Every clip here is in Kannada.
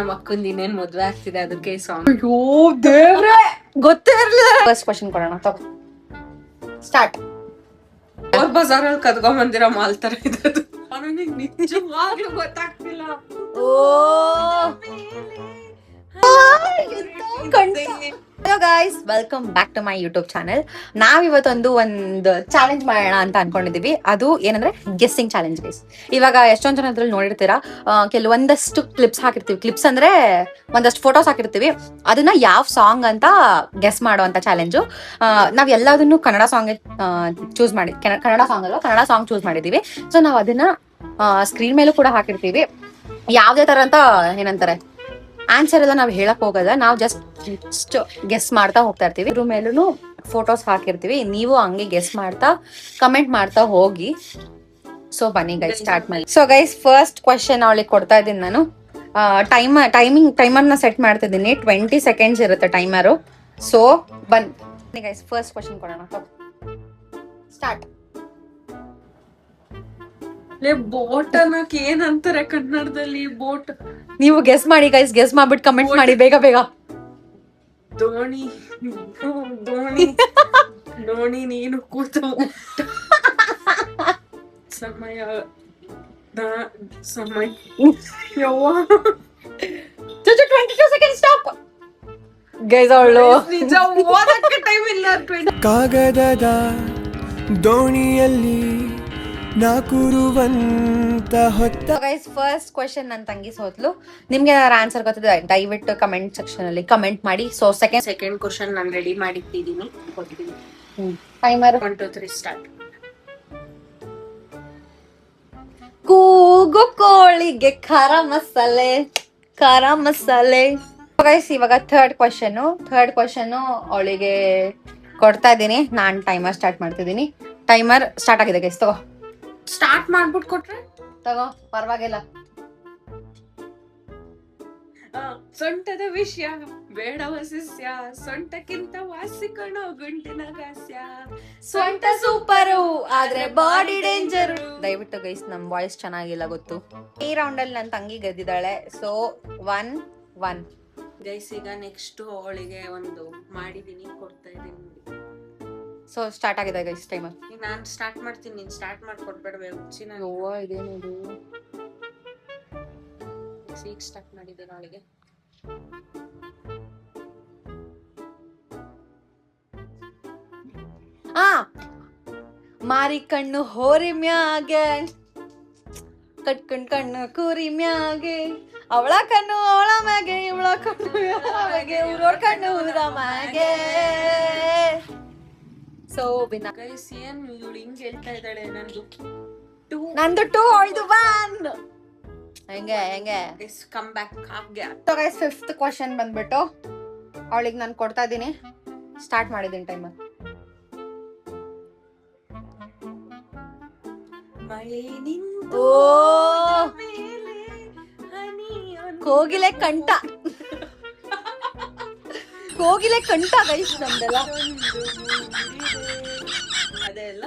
ನಮ್ಮ ಅಕ್ಕಂದ ಇನ್ನೇನ್ ಮದ್ವೆ ಆಗ್ತಿದೆ ಅದಕ್ಕೆ ಸಾಂಗ್. ಅಯ್ಯೋ ದೇವ್ರೆ, ಗೊತ್ತೇ ಇರ್ಲಿಲ್ಲ. ಫಸ್ಟ್ ಕ್ವಶನ್ ಕೊಡೋಣ, ತಗೋ ಸ್ಟಾರ್ಟ್. ಅವ್ರ ಬಜಾರಲ್ಲಿ ಕದ್ಕೊಂಡ್ ಬಂದಿರೋ ಮಾಲ್ ತರ ಇದ್ದದು. ನನಗೆ ನಿಜವಾಗ್ಲೂ ಗೊತ್ತಾಗ್ತಿಲ್ಲ. Hello guys, welcome back to my YouTube channel. ನಾವಿವತ್ತೊಂದು ಚಾಲೆಂಜ್ ಮಾಡೋಣ ಅಂತ ಅನ್ಕೊಂಡಿದೀವಿ. ಅದು ಏನಂದ್ರೆ ಗೆಸ್ಸಿಂಗ್ ಚಾಲೆಂಜ್ ಗೈಸ್. ಇವಾಗ ಎಷ್ಟೊಂದ್ ಜನ ಅದ್ರಲ್ಲಿ ನೋಡಿರ್ತೀರಾ, ಕೆಲವೊಂದಷ್ಟು ಕ್ಲಿಪ್ಸ್ ಹಾಕಿರ್ತೀವಿ. ಕ್ಲಿಪ್ಸ್ ಅಂದ್ರೆ ಒಂದಷ್ಟು ಫೋಟೋಸ್ ಹಾಕಿರ್ತೀವಿ, ಅದನ್ನ ಯಾವ ಸಾಂಗ್ ಅಂತ ಗೆಸ್ ಮಾಡುವಂತ ಚಾಲೆಂಜು. ನಾವ್ ಎಲ್ಲದನ್ನು ಕನ್ನಡ ಸಾಂಗ್ ಚೂಸ್ ಮಾಡಿ, ಕನ್ನಡ ಸಾಂಗ್ ಅಲ್ವಾ, ಕನ್ನಡ ಸಾಂಗ್ ಚೂಸ್ ಮಾಡಿದೀವಿ. ಸೊ ನಾವ್ ಅದನ್ನ ಸ್ಕ್ರೀನ್ ಮೇಲೂ ಕೂಡ ಹಾಕಿರ್ತೀವಿ. ಯಾವ್ದೇ ತರ ಅಂತ ಏನಂತಾರೆ ಆನ್ಸರ್ ಎಲ್ಲ ನಾವು ಹೇಳಕ್ ಹೋಗಲ್ಲ, ನಾವು ಜಸ್ಟ್ ಗೆಸ್ ಮಾಡ್ತಾ ಹೋಗ್ತಾ ಇರ್ತೀವಿ. ಇದ್ರ ಮೇಲೂ ಫೋಟೋಸ್ ಹಾಕಿರ್ತೀವಿ, ನೀವು ಹಂಗೆ ಗೆಸ್ ಮಾಡ್ತಾ ಕಮೆಂಟ್ ಮಾಡ್ತಾ ಹೋಗಿ. ಸೊ ಬನ್ನಿ ಗೈಸ್ ಸ್ಟಾರ್ಟ್ ಮಾಡಿ. ಸೊ ಗೈಸ್ ಫಸ್ಟ್ ಕ್ವಶನ್ ಅವಳಿಗೆ ಕೊಡ್ತಾ ಇದ್ದೀನಿ ನಾನು. ಟೈಮರ್ನ ಸೆಟ್ ಮಾಡ್ತಿದ್ದೀನಿ. 20 ಸೆಕೆಂಡ್ಸ್ ಇರುತ್ತೆ ಟೈಮರು. ಸೊ ಬನ್ನಿ ಗೈಸ್ ಫಸ್ಟ್ ಕ್ವಶನ್ ಕೊಡೋಣ, ಸ್ಟಾರ್ಟ್. ಬೋಟ್ ಅನ್ನಕ್ ಏನಂತಾರೆ ಕನ್ನಡದಲ್ಲಿ? ಬೋಟ್ ನೀವು ಗೆಸ್ ಮಾಡಿ ಗೈಸ್, ಗೆಸ್ ಮಾಡ್ಬಿಟ್ಟು ಕಮೆಂಟ್ ಮಾಡಿ ಬೇಗ ಬೇಗ. ದೋಣಿ ದೋಣಿ ದೋಣಿ ನೀನು ಕೂತು ಸಮಯ ಸಮಯ ಯವ್ವ 22 seconds ಸ್ಟಾಪ್ ಗೈಸ್. ಅವಳು ನಿಜ ಓದಕ್ಕೆ ಟೈಮ್ ಇಲ್ಲ. ಕಾಗದದ ದೋಣಿಯಲ್ಲಿ ನಾ ಕೂರುವಂತ ಹೊತ್ತ. ಗೈಸ್ ಫಸ್ಟ್ ಕ್ವೆಶ್ಚನ್ ನನ್ನ ತಂಗಿ ಸೋತ್ಲು. ನಿಮ್ಗೆ ಏನಾದ್ರು ಆನ್ಸರ್ ಗೊತ್ತಿದೆ ದಯವಿಟ್ಟು ಕಮೆಂಟ್ ಸೆಕ್ಷನ್ ಅಲ್ಲಿ ಕಮೆಂಟ್ ಮಾಡಿ. ಸೊ ಸೆಕೆಂಡ್ ಕ್ವೆಶ್ಚನ್ ನಾನು ರೆಡಿ ಮಾಡಿಟ್ಟಿದ್ದೀನಿ, ಕೊಡ್ತೀನಿ. Timer 1 2 3 start. ಕೂಗು ಕೋಳಿಗೆ ಖಾರ ಮಸಾಲೆ, ಖಾರ ಮಸಾಲೆ. ಗೈಸ್ ಇವಾಗ ಥರ್ಡ್ ಕ್ವೆಶ್ಚನ್ ಅವಳಿಗೆ ಕೊಡ್ತಾ ಇದ್ದೀನಿ. ನಾನ್ ಟೈಮರ್ ಸ್ಟಾರ್ಟ್ ಮಾಡ್ತಿದ್ದೀನಿ. ಟೈಮರ್ ಸ್ಟಾರ್ಟ್ ಆಗಿದೆ ಗೈಸ್, ತಗೋ. ಸ್ಟಾರ್ಟ್ ಮಾಡ್ಬಿಟ್ಟು ಕೊಟ್ರೆ ತಗೋ, ಪರವಾಗಿಲ್ಲ. ಸೊಂಟದ ವಿಷಯ ಬೇಡವ ಶಿಷ್ಯ, ಸೊಂಟಕ್ಕಿಂತ ವಾಸಿಕಣೋ ಗುಂಟಿನ ಗಾಸ್ಯ, ಸೊಂಟ ಸೂಪರು ಆದ್ರೆ ಬಾಡಿ ಡೇಂಜರ್. ದಯವಿಟ್ಟು ಗೈಸ್ ನಮ್ ವಾಯ್ಸ್ ಚೆನ್ನಾಗಿಲ್ಲ ಗೊತ್ತು. ಈ ರೌಂಡ್ ಅಲ್ಲಿ ನನ್ನ ತಂಗಿ ಗೆದ್ದಿದ್ದಾಳೆ. So 1-1 guys. ಈಗ ನೆಕ್ಸ್ಟ್ ಅವಳಿಗೆ ಒಂದು ಮಾಡಿದೀನಿ, ಕೊಡ್ತಾ ಇದ್ದೀನಿ. ಸೊ ಸ್ಟಾರ್ಟ್ ಆಗಿದೆ ಗೈಸ್ ಟೈಮರ್. ನಾನು ಸ್ಟಾರ್ಟ್ ಮಾಡ್ತೀನಿ, ನೀನ್ ಸ್ಟಾರ್ಟ್ ಮಾಡ್ಕೊಡ್ಬೇಡವೆ ಹುಚ್ಚಿ. ಇದೇನಿದು ಈಗ ಸ್ಟಾರ್ಟ್ ಮಾಡಿದ್ದೇನೆ ಅವಳಿಗೆ. ಮಾರಿ ಕಣ್ಣು ಹೋರಿ ಮ್ಯಾಗೆ, ಕಟ್ಕೊಂಡ್ ಕಣ್ಣು ಕೂರಿ ಮ್ಯಾಗೆ, ಅವಳ ಕಣ್ಣು ಅವಳ ಮ್ಯಾಗೆ, ಇವಳ ಕಣ್ಣು ಊರೋರ್ ಕಣ್ಣು ಊರ ಮ್ಯಾಗೆ. ಸೊ ಬಿನ್ನ ಗೈಸ್ ಏನ್ ಇವಳು ಹಿಂಗ್ ಹೇಳ್ತಾ ಇದ್ದಾಳೆ? ನಂದು 2 ಅವಳದು 1. ಹೆಂಗೆ ಕಮ್ ಬ್ಯಾಕ್ ಹಾಗೆ. ಸೊ ಗೈಸ್ ಫಿಫ್ತ್ ಕ್ವಶನ್ ಬಂದ್ಬಿಟ್ಟು ಅವಳಿಗೆ ನಾನು ಕೊಡ್ತಾ ಇದ್ದೀನಿ. ಸ್ಟಾರ್ಟ್ ಮಾಡಿದ್ದೀನಿ ಟೈಮರ್. ಓ ಕೋಗಿಲೆ ಕಂಠ, ಕೋಗಿಲೆ ಕಂಠ ಗೈಸ್ ನಮ್ದೆಲ್ಲ. ಅದೆಲ್ಲ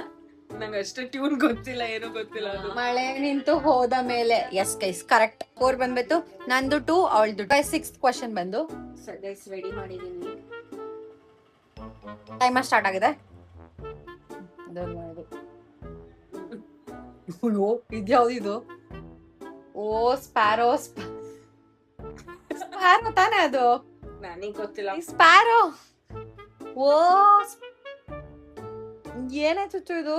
ನಂಗೆ ಅಷ್ಟೇ ಟ್ಯೂನ್ ಗೊತ್ತಿಲ್ಲ, ಏನು ಗೊತ್ತಿಲ್ಲ. ಅದು ಮಳೆ ನಿಂತು ಹೋದ ಮೇಲೆ. Yes guys correct. 4 ಬಂದ್ಬಿಟ್ಟು ನಂದು 2 ಅವಳದು 2. 6th ಕ್ವಶನ್ ಬಂದು ಗೈಸ್ ರೆಡಿ ಮಾಡಿದೀನಿ. ಟೈಮರ್ ಸ್ಟಾರ್ಟ್ ಆಗಿದೆ. ಇದ್ಯಾವ್ದು? ಓ ಸ್ಪ್ಯಾರೋ. ಸ್ಪ್ಯಾರೋ ತಾನೇ ಅದು? ನನಗೆ ಗೊತ್ತಿಲ್ಲ. ಸ್ಪ್ಯಾರೋ. ಓ ಏನಾಯ್ತು ಇದು?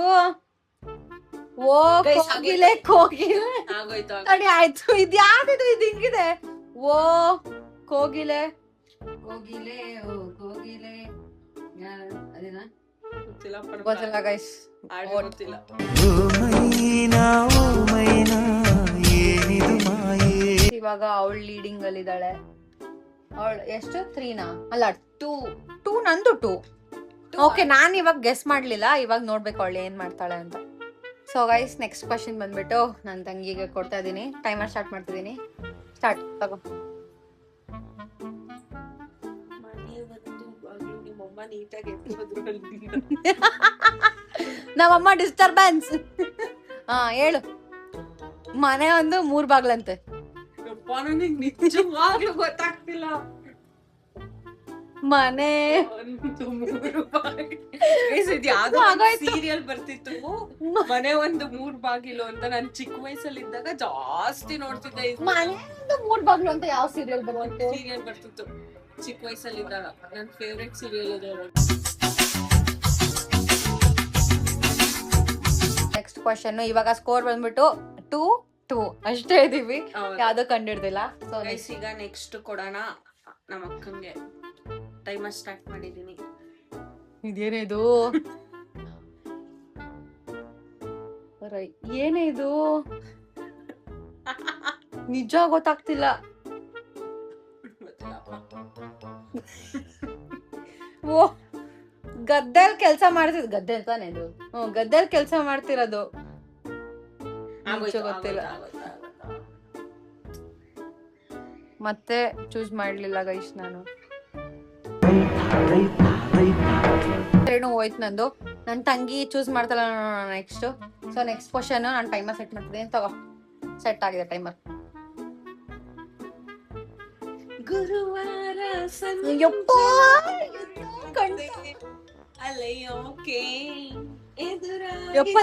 ಓ ಕೋಗಿಲೆ ಕೋಗಿಲೆ. ಆಗೋಯ್ತು ತಡಿ ಆಯ್ತು. ಇದ್ಯಾವ್ದು? ಇದು ಹಿಂಗಿದೆ. ಓ ಕೋಗಿಲೆ ಕೋಗಿಲೆ. ಓ ಕೋಗಿಲೆ ಅದೇನಾ? ಗೊತ್ತಿಲ್ಲ ಗೈಸ್, ಗೊತ್ತಿಲ್ಲ. ಇವಾಗ ಅವಳು ಲೀಡಿಂಗ್ ಅಲ್ಲಿ ಇದ್ದಾಳೆ. ಅವಳು ಎಷ್ಟು 3ನಾ? ಅಲ್ಲ 2 ನಂದು 2. ಓಕೆ, ನಾನು ಇವಾಗ ಗೆಸ್ ಮಾಡ್ಲಿಲ್ಲ. ಇವಾಗ ನೋಡ್ಬೇಕು ಅವಳು ಏನ್ ಮಾಡ್ತಾಳೆ ಅಂತ. ಸೊ ಗೈಸ್ ನೆಕ್ಸ್ಟ್ ಕ್ವಶನ್ ಬಂದ್ಬಿಟ್ಟು ನನ್ನ ತಂಗಿಗೆ ಕೊಡ್ತಾ ಇದೀನಿ. ಟೈಮರ್ ಸ್ಟಾರ್ಟ್ ಮಾಡ್ತಿದ್ದೀನಿ. ಸ್ಟಾರ್ಟ್ ತಗೋ. ನಮ್ಮಮ್ಮ ಡಿಸ್ಟರ್ಬೆನ್ಸ್. ಹೇಳು. ಮನೆ ಒಂದು 3 ಬಾಗ್ಲಂತೆ. ನನಗೆ ನಿಜವಾಗ್ಲೂ ಗೊತ್ತಾಗ್ತಿಲ್ಲ. ಮನೆ ಒಂದು 3 ಬಾಗಿಲು. ಇದು ಯಾವ್ದೋ ಸೀರಿಯಲ್ ಬರ್ತಿತ್ತು, ಮನೆ ಒಂದು 3 ಬಾಗಿಲು ಅಂತ. ನಾನು ಚಿಕ್ಕ ವಯಸ್ಸಲ್ಲಿ ಇದ್ದಾಗ ಜಾಸ್ತಿ ನೋಡ್ತಿದ್ದೆ. ಮನೆ 3 ಬಾಗ್ಲು ಅಂತ ಯಾವ ಸೀರಿಯಲ್ ಬರುತ್ತೆ? ಸೀರಿಯಲ್ ಬರ್ತಿತ್ತು ಚಿಕ್ಕ ವಯಸ್ಸಲ್ಲಿ ಇದ್ದಾಗ. ನನ್ನ ಫೇವ್ರೆಟ್ ಸೀರಿಯಲ್ ಇದೆ. Next question. ಇವಾಗ ಸ್ಕೋರ್ ಬಂದ್ಬಿಟ್ಟು 2-2 ಅಷ್ಟೇ ಇದೀವಿ, ಯಾವ್ದೋ ಕಂಡಿಡ್ದಿಲ್ಲ. ಸೊ ಈಗ ನೆಕ್ಸ್ಟ್ ಕೊಡೋಣ ನಮ್ಮ ಅಕ್ಕಂಗೆ. ಟೈಮರ್ ಸ್ಟಾರ್ಟ್ ಮಾಡಿದೀನಿ. ಇದೇನೇ ಇದು? ಏನೇ ಇದು? ನಿಜ ಗೊತ್ತಾಗ್ತಿಲ್ಲ. ಓ, ಗದ್ದೆಲ್ ಕೆಲ್ಸ ಮಾಡ್ತಿದ್. ಗದ್ದೆ ತಾನೆ ಇದು? ಗದ್ದೆಲ್ ಕೆಲ್ಸ ಮಾಡ್ತಿರೋದು. ಗೊತ್ತಿಲ್ಲ. ಮತ್ತೆ ಚೂಸ್ ಮಾಡ್ಲಿಲ್ಲ ಗೈಸ್ ನಾನು. ಹೋಯ್ತು ನಂದು. ನನ್ ತಂಗಿ ಚೂಸ್ ಮಾಡ್ತಲ್ಲ ನೆಕ್ಸ್ಟ್. ಸೊ ನೆಕ್ಸ್ಟ್ ಕ್ವಶನ್ ನಾನು ಟೈಮರ್ ಸೆಟ್ ಮಾಡ್ತಿದ್ದೀನಿ. ತಗೋ, ಸೆಟ್ ಆಗಿದೆ ಟೈಮರ್. ಗುರುವಾರ ಯಪ್ಪ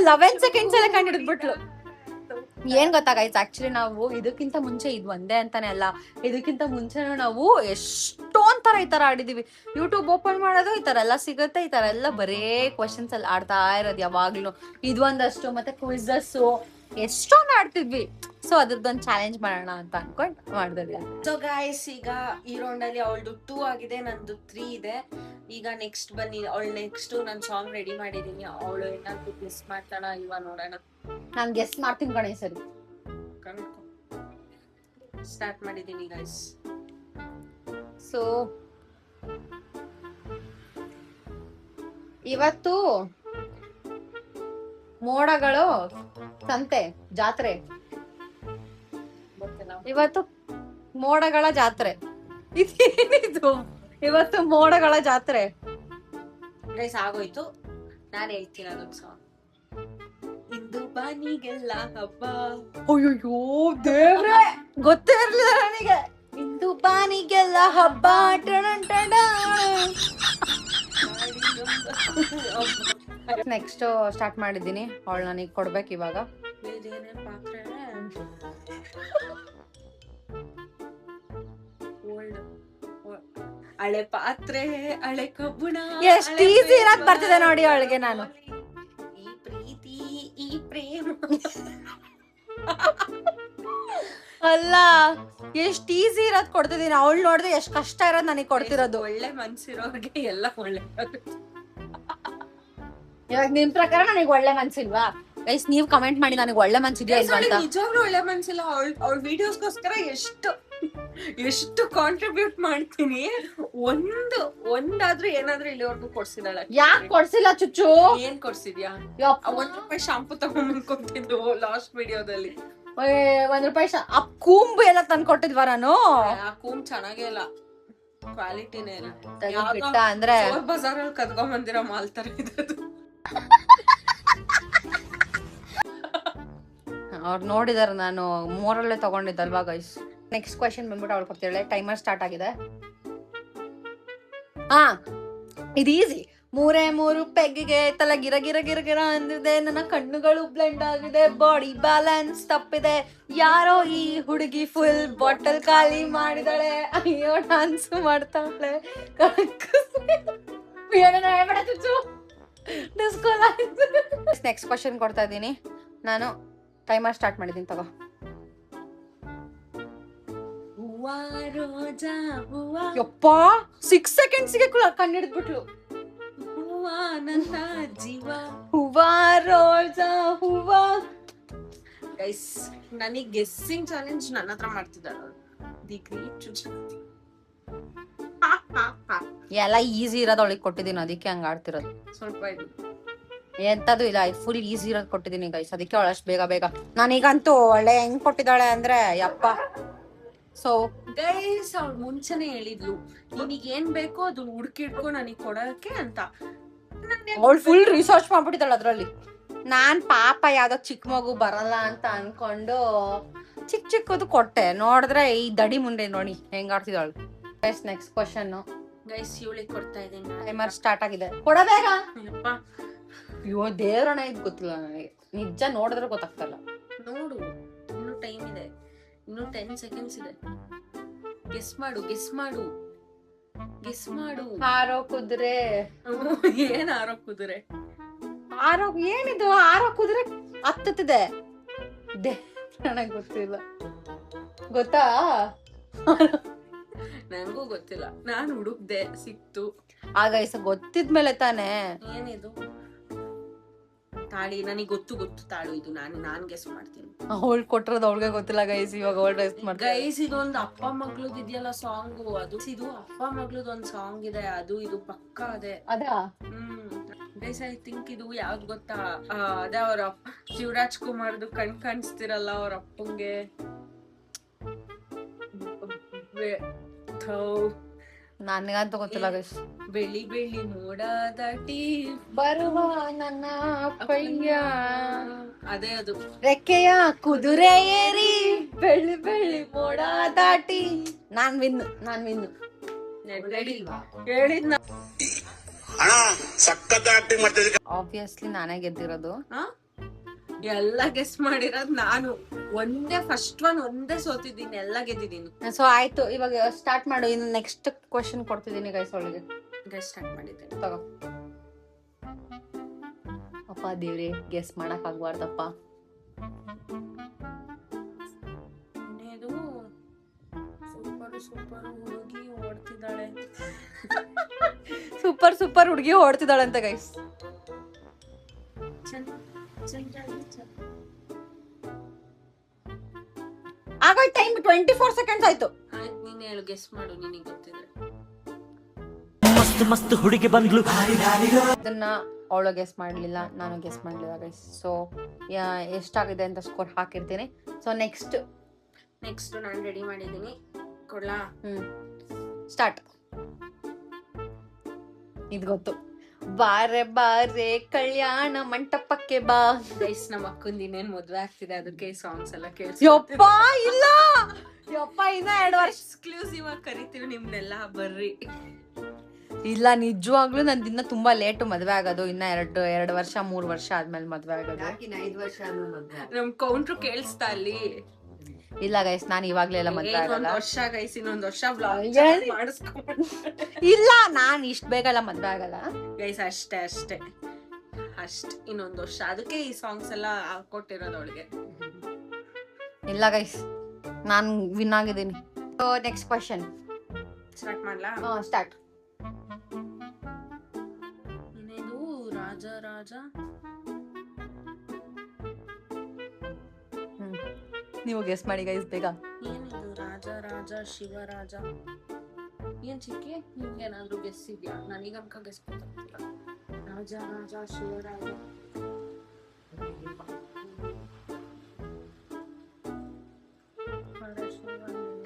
11 ಸೆಕೆಂಡ್ಸ್ ಎಲ್ಲ ಕಂಡು ಹಿಡಿದ್ಬಿಟ್ಲು. ಏನ್ ಗೊತ್ತಾಗೈತೆ, ಆಕ್ಚುಲಿ ನಾವು ಇದಕ್ಕಿಂತ ಮುಂಚೆ ಇದು ಒಂದೇ ಅಂತಾನೆ ಅಲ್ಲ, ಇದಕ್ಕಿಂತ ಮುಂಚೆ ನಾವು ಎಷ್ಟೊಂದ್ ತರ ಈ ತರ ಆಡಿದೀವಿ. ಯೂಟ್ಯೂಬ್ ಓಪನ್ ಮಾಡೋದು ಈ ತರ ಎಲ್ಲ ಸಿಗುತ್ತೆ, ಈ ತರ ಎಲ್ಲ ಬರೇ ಕ್ವಶನ್ಸ್ ಅಲ್ಲಿ ಆಡ್ತಾ ಇರೋದು ಯಾವಾಗ್ಲೂ. ಇದೊಂದಷ್ಟು ಮತ್ತೆ ಕ್ವಿಝಸ್ ಎಷ್ಟೊಂದ್ ಆಡ್ತಿದ್ವಿ. ಸೊ ಅದ್ರದ್ದೊಂದು ಚಾಲೆಂಜ್ ಮಾಡೋಣ ಅಂತ ಅನ್ಕೊಂಡ್ ಮಾಡಿದ್ವಿ. ಸೊ ಗೈಸ್, ಈಗ ಈ ರೌಂಡ್ ಅಲ್ಲಿ ಅವಳದು 2 ಆಗಿದೆ, ನಂದು 3 ಇದೆ. ಈಗ ನೆಕ್ಸ್ಟ್ ಬನ್ನಿ, ಅವಳು ನೆಕ್ಸ್ಟ್ ನಾನು ಸಾಂಗ್ ರೆಡಿ ಮಾಡಿದೀನಿ. ಅವಳು ಏನಾದ್ರು ಗೆಸ್ ಮಾಡ್ತಾಳ ಇಲ್ವಾ ನೋಡೋಣ. ನಾನ್ ಗೆಸ್ ಮಾಡ್ತೀನಿ ಕಣೆ. ಸರಿ, ಸ್ಟಾರ್ಟ್ ಮಾಡಿದೀನಿ ಗೈಸ್. ಸೊ ಇವತ್ತು ಮೋಡಗಳು ಸಂತೆ ಜಾತ್ರೆ. ಇವತ್ತು ಮೋಡಗಳ ಜಾತ್ರೆ. ಇದೇನಿದು? ಇವತ್ತು ಮೋಡಗಳ ಜಾತ್ರೆ ಗೈಸ್ ಆಗೋಯ್ತು. ನಾನು ಹೇಳ್ತೀನಿ ಅದೊಂದು ಸಾಂಗ್. ಇಂದು ಬಾನಿಗೆಲ್ಲ ಹಬ್ಬ. ಅಯ್ಯೋ ದೇವ್ರೆ, ಗೊತ್ತೇ ಇರ್ಲಿಲ್ಲ ನನಗೆ. ಇಂದು ಬಾನಿಗೆಲ್ಲ ಹಬ್ಬ. ನೆಕ್ಸ್ಟ್ ಸ್ಟಾರ್ಟ್ ಮಾಡಿದ್ದೀನಿ. ಅವಳು ನನಗೆ ಕೊಡ್ಬೇಕು ಇವಾಗ. ಪಾತ್ರೆ ಹಳೆ ಪಾತ್ರೆ, ಹಳೆ ಕಬ್ಬುಣ. ಎಷ್ಟು ಈಸಿ ಇರೋದ್ ಬರ್ತಿದೆ ನೋಡಿ ಅವಳಿಗೆ. ನಾನು ಈ ಪ್ರೀತಿ, ಈ ಪ್ರೇಮ. ಅಲ್ಲ, ಎಷ್ಟ್ ಈಸಿ ಇರೋದ್ ಕೊಡ್ತಿದೀನಿ. ಅವಳು ನೋಡಿದ್ರೆ ಎಷ್ಟ್ ಕಷ್ಟ ಇರೋದ್ ನನಗೆ ಕೊಡ್ತಿರೋದು. ಒಳ್ಳೆ ಮನ್ಸಿರೋರ್ಗೆ ಎಲ್ಲ ಒಳ್ಳೆ. ಇವಾಗ ನಿಮ್ ಪ್ರಕಾರ ನನಗೆ ಒಳ್ಳೆ ಮನ್ಸಿಲ್ವಾ ಗೈಸ್? ನೀವ್ ಕಮೆಂಟ್ ಮಾಡಿ ನನಗೆ ಒಳ್ಳೆ ಮನ್ಸಿದ್ಯಾ ಇಲ್ವಾ ಅಂತ. ನಿಜವಾಗ್ಲೂ ಒಳ್ಳೆ ಮನ್ಸಿಲ್ಲ. ಅವಳ ವಿಡಿಯೋಸ್ಗೋಸ್ಕರ ಎಷ್ಟು ಕಾಂಟ್ರಿಬ್ಯೂಟ್ ಮಾಡ್ತೀನಿ. ಒಂದಾದ್ರೂ ಏನಾದ್ರೂ ಇಲ್ಲಿವರೆಗೂ ಕೊಡ್ಸಿದಾಳೆ. ಯಾಕೆ ಕೊಡ್ಸಿಲ್ಲ ಚುಚ್ಚು? ಏನ್ ಕೊಡ್ಸಿದ್ಯಾ? 1 ರೂಪಾಯಿ ಶಾಂಪು ತಗೊಂಡ್ ಕೊಟ್ಟಿದ್ದು ಲಾಸ್ಟ್ ವಿಡಿಯೋದಲ್ಲಿ. 1 ರೂಪಾಯಿ ಕೂಂಬು ಎಲ್ಲ ತಂದು ಕೊಟ್ಟಿದ್ವಾ ನಾನು? ಆ ಕೂಂಬ್ ಚೆನ್ನಾಗೇ ಇಲ್ಲ, ಕ್ವಾಲಿಟಿನೇ ಇಲ್ಲ. ಬಿಟ್ಟ ಅಂದ್ರೆ ಬಜಾರಲ್ಲಿ ಕದ್ಕೊಂಡ್ ಬಂದಿರೋ ಮಾಲ್ ತರ ಇದ್ದು. ಅವ್ರು ನೋಡಿದಾರ ನಾನು ಮೋರಲ್ಲೇ ತಗೊಂಡಿದ್ದಲ್ವಾ ಗೈಸ್. ನೆಕ್ಸ್ಟ್ ಕ್ವೆಶ್ಚನ್ ಬಂದ್ಬಿಟ್ಟು ಅವಳು ಕೊಡ್ತಿದ್ದಾಳೆ. ಟೈಮರ್ ಸ್ಟಾರ್ಟ್ ಆಗಿದೆ. ಇದು ಈಸಿ. 3 ಪೆಗ್ಗೆ ತಲೆ ಗಿರ ಗಿರ ಗಿರ ಗಿರ ಅಂದಿದೆ. ನನ್ನ ಕಣ್ಣುಗಳು ಬ್ಲೆಂಡ್ ಆಗಿದೆ, ಬಾಡಿ ಬ್ಯಾಲೆನ್ಸ್ ತಪ್ಪಿದೆ. ಯಾರೋ ಈ ಹುಡುಗಿ ಫುಲ್ ಬಾಟಲ್ ಖಾಲಿ ಮಾಡಿದಾಳೆ. ಅಯ್ಯೋ ಡಾನ್ಸ್ ಮಾಡ್ತಾಳೆ. ನೆಕ್ಸ್ಟ್ ಕ್ವಶನ್ ಕೊಡ್ತಾ ಇದ್ದೀನಿ ನಾನು. ಟೈಮರ್ ಸ್ಟಾರ್ಟ್ ಮಾಡಿದ್ದೀನಿ, ತಗೋ. ಯಪ್ಪ 6 ಸೆಕೆಂಡ್ಸ್ಗೆ ಕಂಡಿಡ್ಬಿಟ್ಲು. ಜೀವ ಹೂವಾ ರೋಜಾ ಹೂವಾ. ಗೈಸ್, ನನಗೆ ಗೆಸ್ಸಿಂಗ್ ಚಾಲೆಂಜ್ ನನ್ನ ಹತ್ರ ಮಾಡ್ತಿದ್ದಾಳೆ. ಎಲ್ಲ ಈಸಿ ಇರೋದು ಅವಳಿಗೆ ಕೊಟ್ಟಿದ್ದೀನಿ, ಅದಕ್ಕೆ ಹಂಗ ಆಡ್ತಿರೋದು. ಸ್ವಲ್ಪ ಎಂತದು ಇಲ್ಲ, ಫುಲ್ ಈಸಿ ಇರೋದು ಕೊಟ್ಟಿದ್ದೀನಿ ಗೈಸ್, ಅದಕ್ಕೆ ಅವಳು ಅಷ್ಟು ಬೇಗ ಬೇಗ. ನಾನೀಗಂತೂ ಒಳ್ಳೆ ಹೆಂಗ್ ಕೊಟ್ಟಿದ್ದಾಳೆ ಅಂದ್ರೆ ಯಪ್ಪ. ಸೊ ಗೈಸ್, ಅವ್ಳು ಮುಂಚೆನೆ ಹೇಳಿದ್ಲು ನಿನಗೆ ಏನ್ ಬೇಕೋ ಅದು ಹುಡುಕಿಡ್ಕೊ ನನಗೆ ಕೊಡೋಕೆ ಅಂತ. ಅವಳು ಫುಲ್ ರಿಸರ್ಚ್ ಮಾಡ್ಬಿಟ್ಟಿದ್ದಾಳೆ ಅದ್ರಲ್ಲಿ. ನಾನ್ ಪಾಪ ಯಾವ್ದೋ ಚಿಕ್ಕ ಮಗು ಬರಲ್ಲ ಅಂತ ಅನ್ಕೊಂಡು ಚಿಕ್ಕ ಚಿಕ್ಕದು ಕೊಟ್ಟೆ, ನೋಡಿದ್ರೆ ಈ ದಡಿ ಮುಂದೆ ನೋಡಿ ಹೆಂಗ್ ಆಡ್ತಿದ್ದಾಳು. ನೆಕ್ಸ್ಟ್ ಕ್ವಶನ್ ಗೈಸ್ ಇವಳಿಗೆ ಕೊಡ್ತಾ ಇದ್ದೀನಿ. ಟೈಮರ್ ಸ್ಟಾರ್ಟ್ ಆಗಿದೆ, ಕೊಡಬೇಗ. ಅಪ್ಪ ಅಯ್ಯೋ ದೇವ್ರಣ, ಇದು ಗೊತ್ತಿಲ್ಲ ನನಗೆ, ನಿಜ ನೋಡಿದ್ರೆ ಗೊತ್ತಾಗ್ತಲ್ಲ. ನೋಡು, ಇನ್ನು ಟೈಮ್ ಇದೆ, ಇನ್ನು 10 seconds ಇದೆ. ಗೆಸ್ ಮಾಡು, ಗೆಸ್ ಮಾಡು, ಗೆಸ್ ಮಾಡು. ಹಾರೋ ಕುದುರೆ. ಏನ್ ಆರೋ ಕುದುರೆ? ಆರೋ ಏನಿದು? ಆರೋ ಕುದುರೆ ಹತ್ತುತ್ತಿದೆ. ನನಗೆ ಗೊತ್ತಿಲ್ಲ, ಗೊತ್ತಾ? ನಂಗೂ ಗೊತ್ತಿಲ್ಲ, ನಾನು ಹುಡುಕ್ದೆ, ಸಿಕ್ತು. ಆಗ ಗೊತ್ತಿದ್ಮೇಲೆ ತಾನೇ. ಏನಿದು? ತಾಳಿ. ನನಗೆ ಗೊತ್ತು ತಾಳು. ಇದು ನಾನ್ ಗೆಸ್ ಮಾಡ್ತೀನಿ. ಅವಳು ಕೊಟ್ಟಿರೋದು ಅವಳಿಗೆ ಗೊತ್ತಿಲ್ಲ ಗೈಸ್. ಇವಾಗ ಅವಳು ಗೆಸ್ ಮಾಡ್ತಾರೆ. ಗೈಸ್ ಇದೊಂದು ಅಪ್ಪ ಮಗ್ಳದ್ ಇದೆಯಲ್ಲ ಸಾಂಗು, ಅದು ಇದು ಅಪ್ಪ ಮಗ್ಳದ್ ಒಂದ್ ಸಾಂಗ್ ಇದೆ, ಅದು ಇದು ಪಕ್ಕ ಅದೇ. ಅದಾ? ಗೈಸ್ ಐ ಥಿಂಕ್ ಇದು ಯಾವ್ದು ಗೊತ್ತಾ? ಅದೇ ಅವ್ರ ಅಪ್ಪ ಶಿವರಾಜ್ ಕುಮಾರ್ದು ಕಣ್ ಕಾಣಿಸ್ತಿರಲ್ಲ ಅವ್ರ ಅಪ್ಪಂಗೆ. ನನಗಂತೂ ಗೊತ್ತಿಲ್ಲ ಗೈಸ್. ಬೆಳಿ ಬೆಳಿ ಮೋಡ ದಾಟಿ ಬರುವ ನನ್ನ ಅಪ್ಪಯ್ಯ, ಅದೇ ಅದು. ರೆಕ್ಕೆಯ ಕುದುರೆ ಏರಿ ಬೆಳ್ಳಿ ಬೆಳ್ಳಿ ಮೋಡ ದಾಟಿ. ನಾನ್ ವಿನ್ನು. ಹೇಳಿದ್ನ. ಆಬ್ವಿಯಸ್ಲಿ ನಾನೇ ಗೆದ್ದಿರೋದು. ಎಲ್ಲ ಗೆಸ್ ಮಾಡಿರೋದ್ ನಾನು. ಫಸ್ಟ್ ಒನ್ ಒಂದೇ ಸೋತಿದ್ದೀನಿ, ಎಲ್ಲ ಗೆದ್ದಿದ್ದೀನಿ. ಸೊ ಆಯ್ತು, ಇವಾಗ ಸ್ಟಾರ್ಟ್ ಮಾಡು. ಇನ್ನು ನೆಕ್ಸ್ಟ್ ಕ್ವಶನ್ ಕೊಡ್ತಿದ್ದೀನಿ ಗೈಸ್ ಅವಳಿಗೆ. ಗೆಸ್ ಸ್ಟಾರ್ಟ್ ಮಾಡಿದ್ದೀನಿ. ತಗೋ. ಅಪ್ಪ ದೇವ್ರೆ, ಗೆಸ್ ಮಾಡಕ್ ಆಗ್ಬಾರ್ದಪ್ಪ. ಇದು ಸೂಪರ್ ಹುಡುಗಿ ಓಡ್ತಿದ್ದಾಳೆ. ಸೂಪರ್ ಹುಡುಗಿ ಓಡ್ತಿದ್ದಾಳೆ ಅಂತ ಗೈಸ್. ಆಗೋಯ್ತು ಟೈಮ್. 24 seconds ಆಯ್ತು. ನೀನ್ ಹೇಳು, ಗೆಸ್ ಮಾಡು, ನಿನಗೆ ಗೊತ್ತಿದ್ರೆ. ಮಸ್ತ್ ಹುಡುಗಿ ಬಂದ್ಲು. ಅದನ್ನ ಅವಳು ಗೆಸ್ ಮಾಡ್ಲಿಲ್ಲ, ನಾನು ಗೆಸ್ ಮಾಡ್ಲಿಲ್ಲ ಗೈಸ್. ಸೊ ಎಷ್ಟಾಗಿದೆ ಅಂತ ಸ್ಕೋರ್ ಹಾಕಿರ್ತೀನಿ. ಸೊ ನೆಕ್ಸ್ಟ್ ನಾನು ರೆಡಿ ಮಾಡಿದ್ದೀನಿ, ಕೊಡ್ಲಾ? ಸ್ಟಾರ್ಟ್. ಇದು ಗೊತ್ತು. ಬಾರೆ ಬಾರೆ ಕಲ್ಯಾಣ ಮಂಟಪಕ್ಕೆ ಬಾ. ಗೈಸ್ ನಮ್ಮ ಅಕ್ಕಂದ ಇನ್ನೇನ್ ಮದ್ವೆ ಆಗ್ತಿದೆ, ಅದಕ್ಕೆ ಸಾಂಗ್ಸ್ ಎಲ್ಲ ಯಪ್ಪ ಇಲ್ಲ ಯಪ್ಪ, ಇನ್ನ 2 ವರ್ಷ ಎಕ್ಸ್ಕ್ಲೂಸಿವ್ ಆಗಿ ಕರಿತೀವಿ ನಿಮ್ನೆಲ್ಲ, ಬರ್ರಿ. ಇಲ್ಲ ನಿಜವಾಗ್ಲೂ ನಂದು ಇನ್ನ ತುಂಬಾ ಲೇಟು ಮದ್ವೆ ಆಗೋದು. ಇನ್ನ 2 ವರ್ಷ 3 ವರ್ಷ ಆದ್ಮೇಲೆ ಮದ್ವೆ ಆಗೋದು. 5 ವರ್ಷ ನಮ್ ಕೌಂಟ್ರು ಕೇಳಿಸ್ತಾ ಅಲ್ಲಿ. ಇಲ್ಲ ಗೈಸ್, ನಾನು ಇವಾಗ್ಲೇ ಎಲ್ಲ ಮದ್ವೆ ಆಗಲ್ಲ. ವರ್ಷ ಗೈಸ್, ಇನ್ನೊಂದ್ ವರ್ಷ ಬ್ಲಾಗ್ ಮಾಡಿಸ್ಕೊಂಡು. ಇಲ್ಲ, ನಾನ್ ಇಷ್ಟ ಬೇಗ ಎಲ್ಲ ಮದ್ವೆ ಆಗಲ್ಲ ಗೈಸ್. ಅಷ್ಟೇ ಇನ್ನೊಂದ್ ವರ್ಷ, ಅದಕ್ಕೆ ಈ ಸಾಂಗ್ಸ್ ಎಲ್ಲ ಕೊಟ್ಟಿರೋದು ಅವಳಿಗೆ. ಇಲ್ಲ ಗೈಸ್, ನಾನು ವಿನ್ ಆಗಿದ್ದೀನಿ. ಸೊ ನೆಕ್ಸ್ಟ್ ಕ್ವಶನ್ ಸ್ಟಾರ್ಟ್ ಮಾಡ್ಲಾ? ಸ್ಟಾರ್ಟ್. ಇನ್ನೇನು? ರಾಜ ನೀವು ಗೆಸ್ ಮಾಡಿ ಗೈಸ್ ಬೇಗ. ಏನಿದು? ರಾಜ ಶಿವರಾಜ. ಏನ್ ಚಿಕ್ಕಿ, ನಿಮ್ಗೇನಾದ್ರೂ ಗೆಸ್ ಇದೆಯಾ? ನನಗಂಕ ಗೆಸ್ ಗೊತ್ತಾಗ್ತಿಲ್ಲ. ರಾಜ ಶಿವರಾಜ.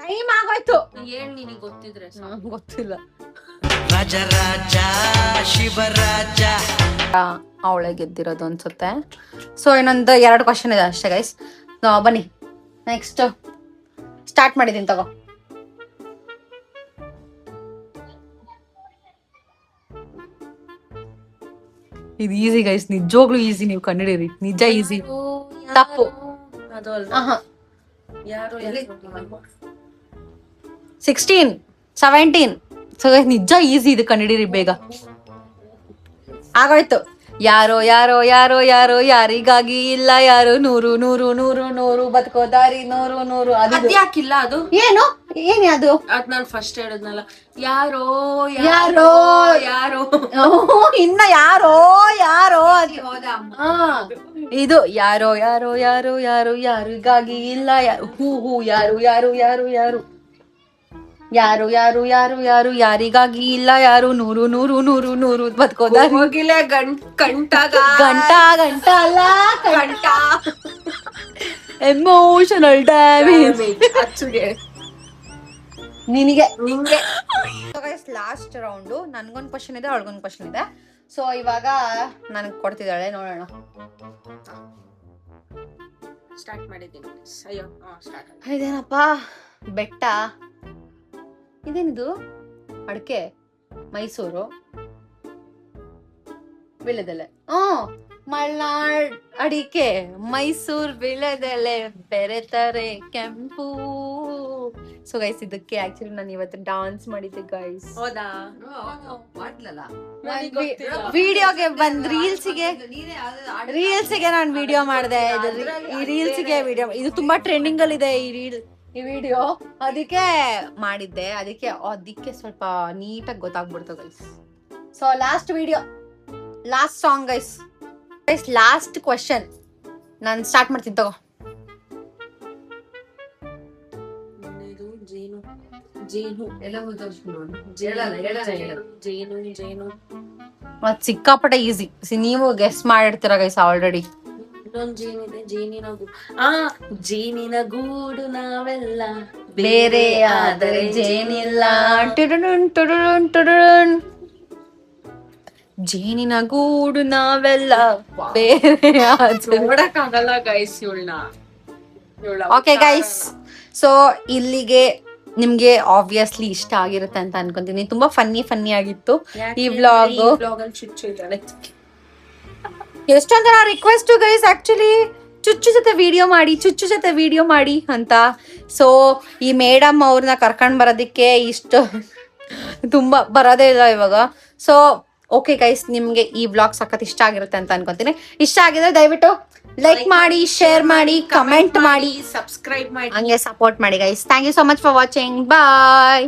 ಟೈಮ್ ಆಗೋಯ್ತು. ಏನ್ ನಿನಗೆ ಗೊತ್ತಿದ್ರೆ? ಗೊತ್ತಿಲ್ಲ. ರಾಜ ಶಿವರಾಜ. ಅವಳೆ ಗೆದ್ದಿರೋದು ಅನ್ಸುತ್ತೆ. ಸೊ ಇನ್ನೊಂದು 2 ಕ್ವಶನ್ ಇದೆ ಅಷ್ಟೇ ಗೈಸ್. ಬನ್ನಿ ನೆಕ್ಸ್ಟ್ ಸ್ಟಾರ್ಟ್ ಮಾಡಿದೀನಿ, ತಗೋ. ಇದು ಈಸಿ ಗೈಸ್, ನಿಜವಾಗ್ಲೂ ಈಸಿ. ನೀವು ಕಂಡಿಡೀರಿ, ನಿಜ ಈಸಿ. ತಪ್ಪು. ಅದು ಅಲ್ಲ. ಯಾರು 16 17. ಸೊ ಗೈಸ್ ನಿಜ ಈಸಿ, ಇದು ಕಂಡಿಡೀರಿ ಬೇಗ. ಆಗೋಯ್ತು. ಯಾರೋ ಯಾರಿಗಾಗಿ ಇಲ್ಲ ಯಾರು, 100 ಬದುಕೋ ದಾರಿ 100. ಅದು ಯಾಕಿಲ್ಲ? ಅದು ಏನು ಅದು? ಅದ್ ನಾನು ಫಸ್ಟ್ ಹೇಳಿದ್ನಲ್ಲ, ಯಾರೋ ಇನ್ನ ಯಾರೋ ಇದು ಯಾರೋ ಯಾರಿಗಾಗಿ ಇಲ್ಲ ಹೂ ಯಾರು ಯಾರಿಗಾಗಿ ಇಲ್ಲ ಯಾರು, 100 ಬದುಕೋದ. ಹೋಗಿಲ್ಲ ಗಂಟ ಅಲ್ಲ, ಎಮೋಷನಲ್ ಡ್ಯಾಮೇಜ್. ನಿಂಗೆ ಲಾಸ್ಟ್ ರೌಂಡ್. ನನ್ಗೊಂದ್ ಕ್ವಶನ್ ಇದೆ, ಅವಳಿಗೊಂದು ಕ್ವಶನ್ ಇದೆ. ಸೊ ಇವಾಗ ನನಗೆ ಕೊಡ್ತಿದ್ದಾಳೆ, ನೋಡೋಣ. ಸ್ಟಾರ್ಟ್ ಮಾಡಿದ್ದೀನಿ. ಅಯ್ಯೋ ಸ್ಟಾರ್ಟ್. ಇದೇನಪ್ಪ ಬೆಟ್ಟ, ಇದೇನಿದು ಅಡಕೆ, ಮೈಸೂರು, ವೀಳ್ಯದೆಲೆ. ಮಲ್ನಾಡ್ ಅಡಿಕೆ, ಮೈಸೂರ್ ವೀಳ್ಯದೆಲೆ ಬೆರೆತರೆ ಕೆಂಪು. ಸೊ ಗೈಸ್ ಇದಕ್ಕೆ ಆಕ್ಚುಲಿ ನಾನು ಇವತ್ತು ಡಾನ್ಸ್ ಮಾಡಿದ್ದೆ ಗೈಸ್. ಹೌದಾ? ವಿಡಿಯೋಗೆ ಬಂದ್ ರೀಲ್ಸಿಗೆ ನಾನು ವಿಡಿಯೋ ಮಾಡಿದೆ. ಈ ರೀಲ್ಸ್ಗೆ ವಿಡಿಯೋ, ಇದು ತುಂಬಾ ಟ್ರೆಂಡಿಂಗ್ ಅಲ್ಲಿ ಇದೆ ಈ ವಿಡಿಯೋ, ಅದಕ್ಕೆ ಮಾಡಿದ್ದೆ. ಅದಕ್ಕೆ ಸ್ವಲ್ಪ ನೀಟಾಗಿ ಗೊತ್ತಾಗ್ಬಿಡ್ತು guys. So last video, last song guys. Last question ನಾನು ಸ್ಟಾರ್ಟ್ ಮಾಡ್ತೀನಿ ತಗೋ. ಜೇನು ಜೇನು ಜೇನು ಮತ್ ಸಿಕ್ಕಾಪಟ್ಟೆ ಈಸಿ. ನೀವು ಗೆಸ್ ಮಾಡಿರ್ತೀರ ಗೈಸ್ ಆಲ್ರೆಡಿ. ಇನ್ನೊಂದ್ ಜೇನಿದೆ, ಜೇನಿನ ಗೂಡು ನಾವೆಲ್ಲ ಬೇರೆ ಆದರೆ ಜೇನಿಲ್ಲ. ಟುಡುಡುನ್ ಟುಡುಡುನ್ ಟುಡುಡುನ್. ಜೇನಿನ ಗೂಡು ನಾವೆಲ್ಲ ಬೇರೆ ನೋಡಕ್ಕಾಗಲ್ಲ ಗೈಸ್ ಇವಳನ್ನ. ಓಕೆ ಗೈಸ್, ಸೊ ಇಲ್ಲಿಗೆ ನಿಮ್ಗೆ ಆಬ್ವಿಯಸ್ಲಿ ಇಷ್ಟ ಆಗಿರುತ್ತೆ ಅಂತ ಅನ್ಕೊಂತೀನಿ. ತುಂಬಾ ಫನ್ನಿ ಆಗಿತ್ತು ಈ ವ್ಲಾಗ್. ಚುಚ್ಚು ಇದ್ದಾಳೆ. ಎಷ್ಟೊಂದ್ ಜನ ರಿಕ್ವೆಸ್ಟ್ ಗೈಸ್ ಆಕ್ಚುಲಿ ಚುಚ್ಚು ಜೊತೆ ವಿಡಿಯೋ ಮಾಡಿ ಅಂತ. ಸೊ ಈ ಮೇಡಮ್ ಅವ್ರನ್ನ ಕರ್ಕೊಂಡ್ ಬರೋದಿಕ್ಕೆ ಇಷ್ಟು ತುಂಬಾ ಬರೋದೇ ಇಲ್ಲ ಇವಾಗ. ಸೊ ಓಕೆ ಗೈಸ್, ನಿಮ್ಗೆ ಈ ವ್ಲಾಗ್ ಸಖತ್ ಇಷ್ಟ ಆಗಿರುತ್ತೆ ಅಂತ ಅನ್ಕೊಂತೀನಿ. ಇಷ್ಟ ಆಗಿದ್ರೆ ದಯವಿಟ್ಟು ಲೈಕ್ ಮಾಡಿ, ಶೇರ್ ಮಾಡಿ, ಕಮೆಂಟ್ ಮಾಡಿ, ಸಬ್ಸ್ಕ್ರೈಬ್ ಮಾಡಿ, ಹಂಗೆ ಸಪೋರ್ಟ್ ಮಾಡಿ guys. Thank you so much for watching. Bye.